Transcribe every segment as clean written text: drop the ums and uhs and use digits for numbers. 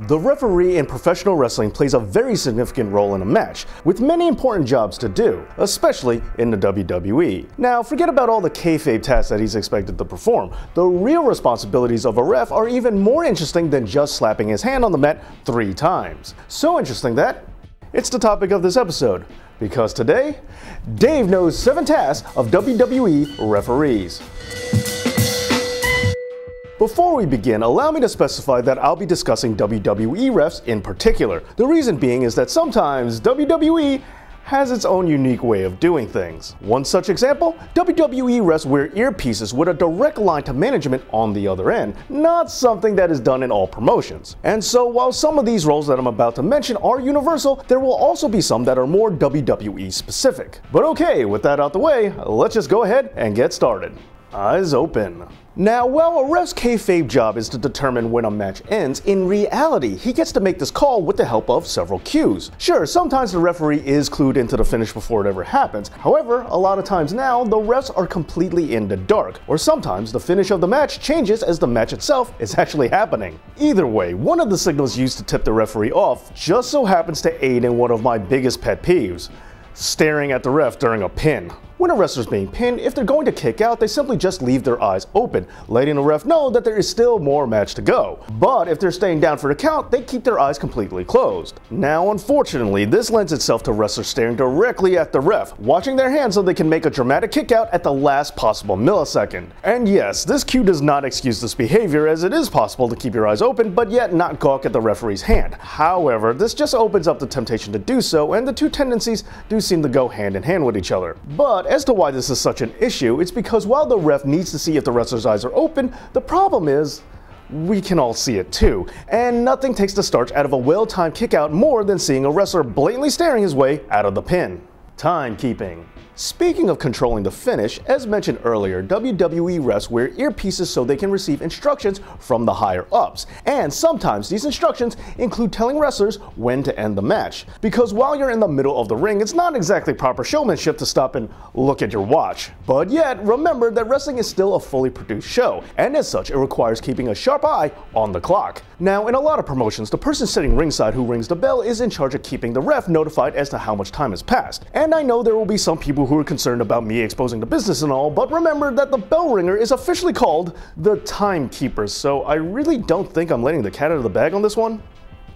The referee in professional wrestling plays a very significant role in a match, with many important jobs to do, especially in the WWE. Now, forget about all the kayfabe tasks that he's expected to perform. The real responsibilities of a ref are even more interesting than just slapping his hand on the mat 3 times. So interesting that it's the topic of this episode, because today, Dave knows 7 tasks of WWE referees. Before we begin, allow me to specify that I'll be discussing WWE refs in particular. The reason being is that sometimes WWE has its own unique way of doing things. One such example, WWE refs wear earpieces with a direct line to management on the other end, not something that is done in all promotions. And so while some of these roles that I'm about to mention are universal, there will also be some that are more WWE specific. But okay, with that out the way, let's just go ahead and get started. Eyes open. Now, while a ref's kayfabe job is to determine when a match ends, in reality, he gets to make this call with the help of several cues. Sure, sometimes the referee is clued into the finish before it ever happens. However, a lot of times now, the refs are completely in the dark, or sometimes the finish of the match changes as the match itself is actually happening. Either way, one of the signals used to tip the referee off just so happens to aid in one of my biggest pet peeves: staring at the ref during a pin. When a wrestler's being pinned, if they're going to kick out, they simply just leave their eyes open, letting the ref know that there is still more match to go. But if they're staying down for the count, they keep their eyes completely closed. Now, unfortunately, this lends itself to wrestlers staring directly at the ref, watching their hands so they can make a dramatic kick out at the last possible millisecond. And yes, this cue does not excuse this behavior, as it is possible to keep your eyes open, but yet not gawk at the referee's hand. However, this just opens up the temptation to do so, and the two tendencies do seem to go hand in hand with each other. But as to why this is such an issue, it's because while the ref needs to see if the wrestler's eyes are open, the problem is we can all see it too, and nothing takes the starch out of a well-timed kickout more than seeing a wrestler blatantly staring his way out of the pin. Timekeeping. Speaking of controlling the finish, as mentioned earlier, WWE refs wear earpieces so they can receive instructions from the higher-ups, and sometimes these instructions include telling wrestlers when to end the match. Because while you're in the middle of the ring, it's not exactly proper showmanship to stop and look at your watch. But yet, remember that wrestling is still a fully produced show, and as such, it requires keeping a sharp eye on the clock. Now, in a lot of promotions, the person sitting ringside who rings the bell is in charge of keeping the ref notified as to how much time has passed. And I know there will be some people who are concerned about me exposing the business and all, but remember that the bell ringer is officially called the timekeeper, so I really don't think I'm letting the cat out of the bag on this one.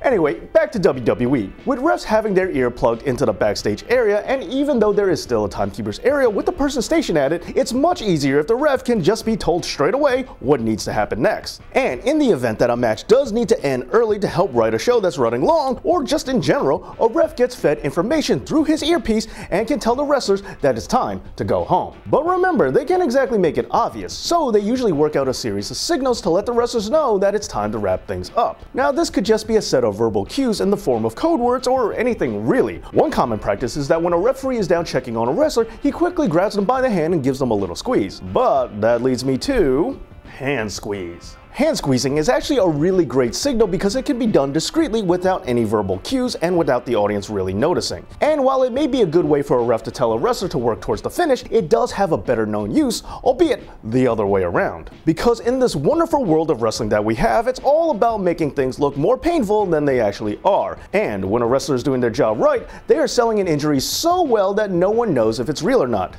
Anyway, back to WWE. With refs having their ear plugged into the backstage area, and even though there is still a timekeeper's area with the person stationed at it, it's much easier if the ref can just be told straight away what needs to happen next. And in the event that a match does need to end early to help write a show that's running long, or just in general, a ref gets fed information through his earpiece and can tell the wrestlers that it's time to go home. But remember, they can't exactly make it obvious, so they usually work out a series of signals to let the wrestlers know that it's time to wrap things up. Now, this could just be a set of verbal cues in the form of code words or anything really. One common practice is that when a referee is down checking on a wrestler, he quickly grabs them by the hand and gives them a little squeeze. But that leads me to hand squeeze. Hand squeezing is actually a really great signal because it can be done discreetly without any verbal cues and without the audience really noticing. And while it may be a good way for a ref to tell a wrestler to work towards the finish, it does have a better known use, albeit the other way around. Because in this wonderful world of wrestling that we have, it's all about making things look more painful than they actually are. And when a wrestler is doing their job right, they are selling an injury so well that no one knows if it's real or not,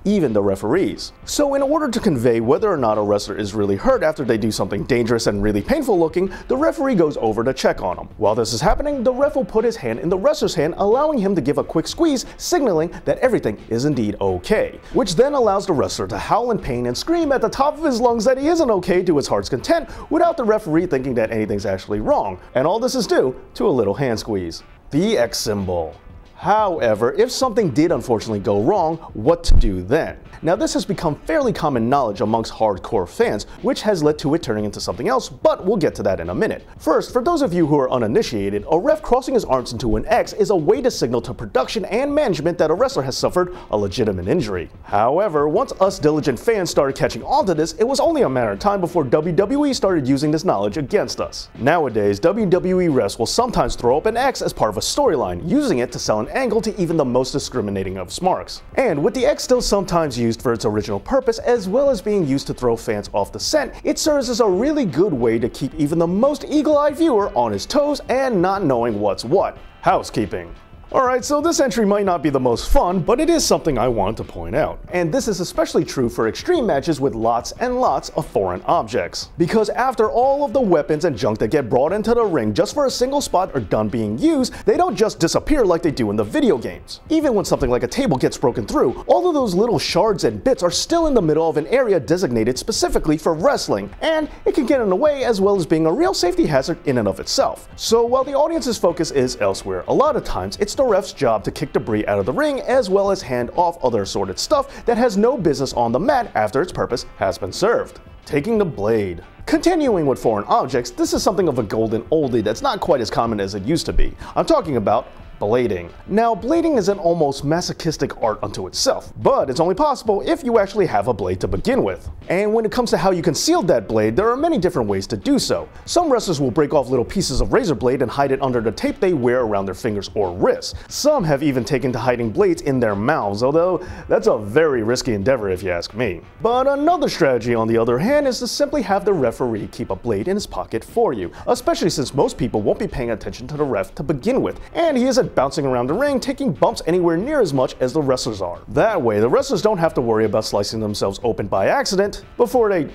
even the referees. So in order to convey whether or not a wrestler is really hurt after they do something dangerous and really painful looking, the referee goes over to check on them. While this is happening, the ref will put his hand in the wrestler's hand, allowing him to give a quick squeeze, signaling that everything is indeed okay. Which then allows the wrestler to howl in pain and scream at the top of his lungs that he isn't okay to his heart's content, without the referee thinking that anything's actually wrong. And all this is due to a little hand squeeze. The X symbol. However, if something did unfortunately go wrong, what to do then? Now, this has become fairly common knowledge amongst hardcore fans, which has led to it turning into something else, but we'll get to that in a minute. First, for those of you who are uninitiated, a ref crossing his arms into an X is a way to signal to production and management that a wrestler has suffered a legitimate injury. However, once us diligent fans started catching on to this, it was only a matter of time before WWE started using this knowledge against us. Nowadays, WWE refs will sometimes throw up an X as part of a storyline, using it to sell an one angle to even the most discriminating of smarks. And with the X still sometimes used for its original purpose, as well as being used to throw fans off the scent, it serves as a really good way to keep even the most eagle-eyed viewer on his toes and not knowing what's what. Housekeeping. Alright, so this entry might not be the most fun, but it is something I want to point out. And this is especially true for extreme matches with lots and lots of foreign objects. Because after all of the weapons and junk that get brought into the ring just for a single spot are done being used, they don't just disappear like they do in the video games. Even when something like a table gets broken through, all of those little shards and bits are still in the middle of an area designated specifically for wrestling, and it can get in the way as well as being a real safety hazard in and of itself. So while the audience's focus is elsewhere, a lot of times it's the ref's job to kick debris out of the ring as well as hand off other assorted stuff that has no business on the mat after its purpose has been served. Taking the blade. Continuing with foreign objects, this is something of a golden oldie that's not quite as common as it used to be. I'm talking about blading. Now, blading is an almost masochistic art unto itself, but it's only possible if you actually have a blade to begin with. And when it comes to how you conceal that blade, there are many different ways to do so. Some wrestlers will break off little pieces of razor blade and hide it under the tape they wear around their fingers or wrists. Some have even taken to hiding blades in their mouths, although that's a very risky endeavor if you ask me. But another strategy on the other hand is to simply have the referee keep a blade in his pocket for you, especially since most people won't be paying attention to the ref to begin with, and he isn't bouncing around the ring taking bumps anywhere near as much as the wrestlers are. That way, the wrestlers don't have to worry about slicing themselves open by accident before they,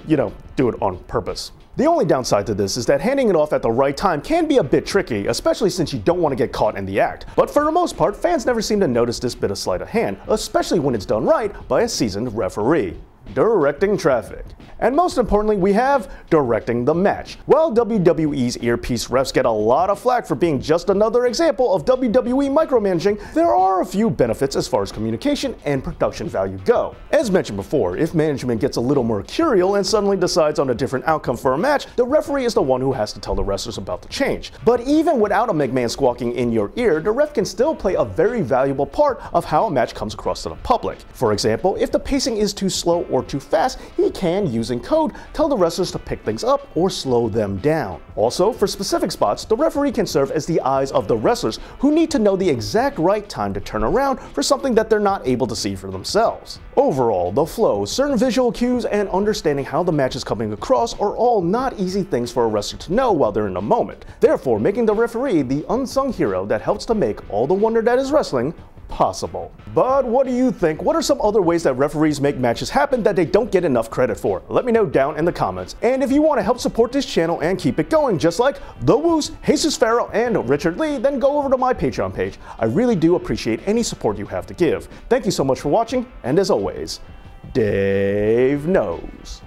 do it on purpose. The only downside to this is that handing it off at the right time can be a bit tricky, especially since you don't want to get caught in the act. But for the most part, fans never seem to notice this bit of sleight of hand, especially when it's done right by a seasoned referee. Directing traffic. And most importantly, we have directing the match. While WWE's earpiece refs get a lot of flack for being just another example of WWE micromanaging, there are a few benefits as far as communication and production value go. As mentioned before, if management gets a little mercurial and suddenly decides on a different outcome for a match, the referee is the one who has to tell the wrestlers about the change. But even without a McMahon squawking in your ear, the ref can still play a very valuable part of how a match comes across to the public. For example, if the pacing is too slow or too fast, he can, using code, tell the wrestlers to pick things up or slow them down. Also, for specific spots, the referee can serve as the eyes of the wrestlers who need to know the exact right time to turn around for something that they're not able to see for themselves. Overall, the flow, certain visual cues, and understanding how the match is coming across are all not easy things for a wrestler to know while they're in the moment, therefore making the referee the unsung hero that helps to make all the wonder that is wrestling possible. But what do you think? What are some other ways that referees make matches happen that they don't get enough credit for? Let me know down in the comments. And if you want to help support this channel and keep it going, just like The Woos, Jesus Farrell, and Richard Lee, then go over to my Patreon page. I really do appreciate any support you have to give. Thank you so much for watching, and as always, Dave knows.